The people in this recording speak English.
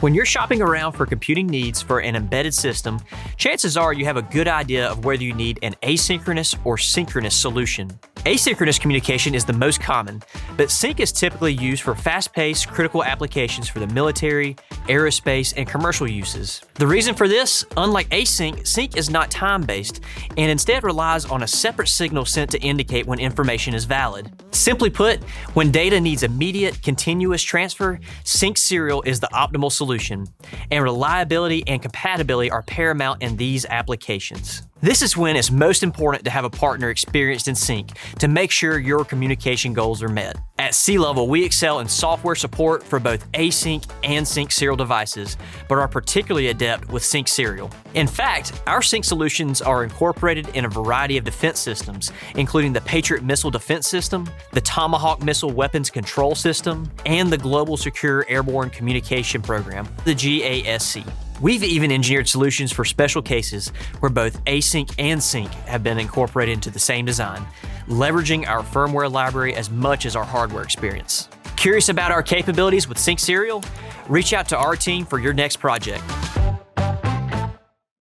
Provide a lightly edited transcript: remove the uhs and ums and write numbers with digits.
When you're shopping around for computing needs for an embedded system, chances are you have a good idea of whether you need an asynchronous or synchronous solution. Asynchronous communication is the most common, but sync is typically used for fast-paced, critical applications for the military, aerospace, and commercial uses. The reason for this, unlike async, sync is not time-based and instead relies on a separate signal sent to indicate when information is valid. Simply put, when data needs immediate, continuous transfer, sync serial is the optimal solution, and reliability and compatibility are paramount in these applications. This is when it's most important to have a partner experienced in sync to make sure your communication goals are met. At Sealevel, we excel in software support for both async and sync serial devices, but are particularly adept with sync serial. In fact, our sync solutions are incorporated in a variety of defense systems, including the PATRIOT Missile Defense System, the Tomahawk Missile Weapons Control System, and the Global Secure Airborne Communication Program, the GSAC. We've even engineered solutions for special cases where both async and sync have been incorporated into the same design, leveraging our firmware library as much as our hardware experience. Curious about our capabilities with sync serial? Reach out to our team for your next project.